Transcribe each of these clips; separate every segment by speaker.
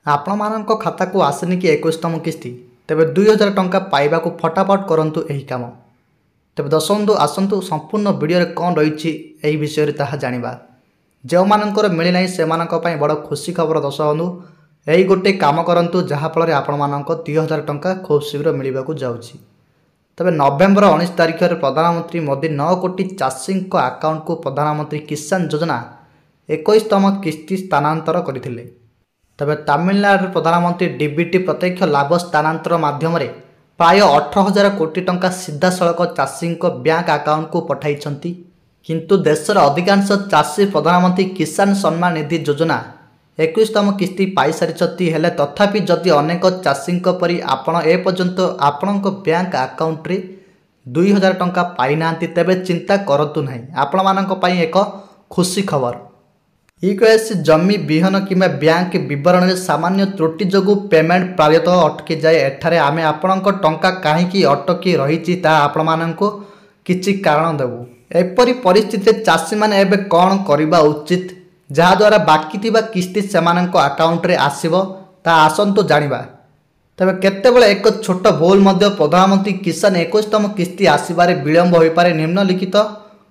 Speaker 1: ଆପଣମାନଙ୍କ ଖାତାକୁ ଆସିନି କି 21ତମ କିସ୍ତି, ତେବେ 2000 ଟଙ୍କା ପାଇବାକୁ ଫଟାଫଟ କରନ୍ତୁ ଏହି କାମ। ତେବେ ଦର୍ଶକ ବନ୍ଧୁ ଆସନ୍ତୁ ସମ୍ପୂର୍ଣ୍ଣ ଭିଡ଼ିଓରେ କ'ଣ ରହିଛି ଏହି ବିଷୟରେ ତାହା ଜାଣିବା। ଯେଉଁମାନଙ୍କର ମିଳିନାହିଁ ସେମାନଙ୍କ ପାଇଁ ବଡ଼ ଖୁସି ଖବର ଦର୍ଶକ ବନ୍ଧୁ, ଏହି ଗୋଟିଏ କାମ କରନ୍ତୁ ଯାହାଫଳରେ ଆପଣମାନଙ୍କ 2000 ଟଙ୍କା ଖୁବ୍ ଶୀଘ୍ର ମିଳିବାକୁ ଯାଉଛି। ତେବେ ନଭେମ୍ବର 19 ତାରିଖରେ ପ୍ରଧାନମନ୍ତ୍ରୀ ମୋଦି 9 କୋଟି ଚାଷୀଙ୍କ ଆକାଉଣ୍ଟକୁ ପ୍ରଧାନମନ୍ତ୍ରୀ କିଷାନ ଯୋଜନା 21ତମ କିସ୍ତି ସ୍ଥାନାନ୍ତର କରିଥିଲେ। ତେବେ ତାମିଲନାଡୁରେ ପ୍ରଧାନମନ୍ତ୍ରୀ ଡିବିଟି ପ୍ରତ୍ୟକ୍ଷ ଲାଭ ସ୍ଥାନାନ୍ତର ମାଧ୍ୟମରେ ପ୍ରାୟ 18,000 କୋଟି ଟଙ୍କା ସିଧାସଳଖ ଚାଷୀଙ୍କ ବ୍ୟାଙ୍କ ଆକାଉଣ୍ଟକୁ ପଠାଇଛନ୍ତି। କିନ୍ତୁ ଦେଶର ଅଧିକାଂଶ ଚାଷୀ ପ୍ରଧାନମନ୍ତ୍ରୀ କିଷାନ ସମ୍ମାନ ନିଧି ଯୋଜନା 21ତମ କିସ୍ତି ପାଇସାରିଛନ୍ତି। ହେଲେ ତଥାପି ଯଦି ଅନେକ ଚାଷୀଙ୍କ ପରି ଆପଣ ଏପର୍ଯ୍ୟନ୍ତ ଆପଣଙ୍କ ବ୍ୟାଙ୍କ ଆକାଉଣ୍ଟରେ 2000 ଟଙ୍କା ପାଇନାହାନ୍ତି, ତେବେ ଚିନ୍ତା କରନ୍ତୁ ନାହିଁ। ଆପଣମାନଙ୍କ ପାଇଁ ଏକ ଖୁସି ଖବର। ଇକେୱାଇସି ଜମି ବିହନ କିମ୍ବା ବ୍ୟାଙ୍କ ବିବରଣୀରେ ସାମାନ୍ୟ ତ୍ରୁଟି ଯୋଗୁଁ ପେମେଣ୍ଟ ପ୍ରାୟତଃ ଅଟକିଯାଏ। ଏଠାରେ ଆମେ ଆପଣଙ୍କ ଟଙ୍କା କାହିଁକି ଅଟକି ରହିଛି ତାହା ଆପଣମାନଙ୍କୁ କିଛି କାରଣ ଦେବୁ। ଏପରି ପରିସ୍ଥିତିରେ ଚାଷୀମାନେ ଏବେ କ'ଣ କରିବା ଉଚିତ ଯାହାଦ୍ୱାରା ବାକି ଥିବା କିସ୍ତି ସେମାନଙ୍କ ଆକାଉଣ୍ଟରେ ଆସିବ, ତାହା ଆସନ୍ତୁ ଜାଣିବା। ତେବେ କେତେବେଳେ ଏକ ଛୋଟ ଭୁଲ ମଧ୍ୟ ପ୍ରଧାନମନ୍ତ୍ରୀ କିଷାନ 21ତମ କିସ୍ତି ଆସିବାରେ ବିଳମ୍ବ ହୋଇପାରେ। ନିମ୍ନଲିଖିତ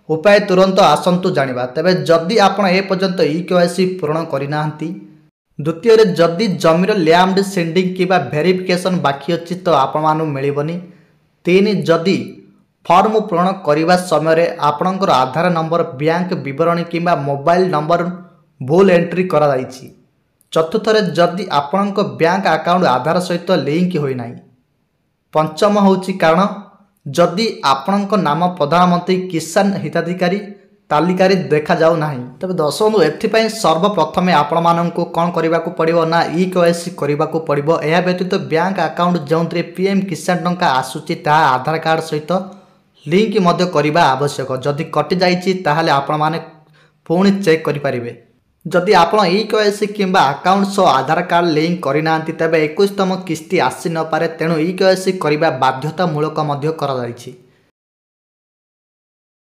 Speaker 1: ଉପାୟ ତୁରନ୍ତ ଆସନ୍ତୁ ଜାଣିବା। ତେବେ ଯଦି ଆପଣ ଏପର୍ଯ୍ୟନ୍ତ ଇକେୱାଇସି ପୂରଣ କରିନାହାନ୍ତି, ଦ୍ୱିତୀୟରେ ଯଦି ଜମିର ଲ୍ୟାଣ୍ଡ ସିଡିଂ କିମ୍ବା ଭେରିଫିକେସନ୍ ବାକି ଅଛି ତ ଆପଣମାନଙ୍କୁ ମିଳିବନି। 3. ଯଦି ଫର୍ମ ପୂରଣ କରିବା ସମୟରେ ଆପଣଙ୍କର ଆଧାର ନମ୍ବର, ବ୍ୟାଙ୍କ ବିବରଣୀ କିମ୍ବା ମୋବାଇଲ ନମ୍ବର ଭୁଲ ଏଣ୍ଟ୍ରି କରାଯାଇଛି। 4ଥରେ ଯଦି ଆପଣଙ୍କ ବ୍ୟାଙ୍କ ଆକାଉଣ୍ଟ ଆଧାର ସହିତ ଲିଙ୍କ ହୋଇନାହିଁ। 5ମ ହେଉଛି କାରଣ ଯଦି ଆପଣଙ୍କ ନାମ ପ୍ରଧାନମନ୍ତ୍ରୀ କିଷାନ ହିତାଧିକାରୀ ତାଲିକାରେ ଦେଖାଯାଉ ନାହିଁ। ତେବେ ଦର୍ଶକ ବନ୍ଧୁ ଏଥିପାଇଁ ସର୍ବପ୍ରଥମେ ଆପଣମାନଙ୍କୁ କ'ଣ କରିବାକୁ ପଡ଼ିବ ନା ଇକେୱାଇସି କରିବାକୁ ପଡ଼ିବ। ଏହା ବ୍ୟତୀତ ବ୍ୟାଙ୍କ ଆକାଉଣ୍ଟ ଯେଉଁଥିରେ ପିଏମ୍ କିଷାନ ଟଙ୍କା ଆସୁଛି ତାହା ଆଧାର କାର୍ଡ଼ ସହିତ ଲିଙ୍କ ମଧ୍ୟ କରିବା ଆବଶ୍ୟକ। ଯଦି କଟିଯାଇଛି ତାହେଲେ ଆପଣମାନେ ପୁଣି ଚେକ୍ କରିପାରିବେ। ଯଦି ଆପଣ ଇକେୱାଇସି କିମ୍ବା ଆକାଉଣ୍ଟ ସହ ଆଧାର କାର୍ଡ଼ ଲିଙ୍କ କରିନାହାନ୍ତି ତେବେ 21ତମ କିସ୍ତି ଆସିନପାରେ। ତେଣୁ ଇକେୱାଇସି କରିବା ବାଧ୍ୟତାମୂଳକ ମଧ୍ୟ କରାଯାଇଛି।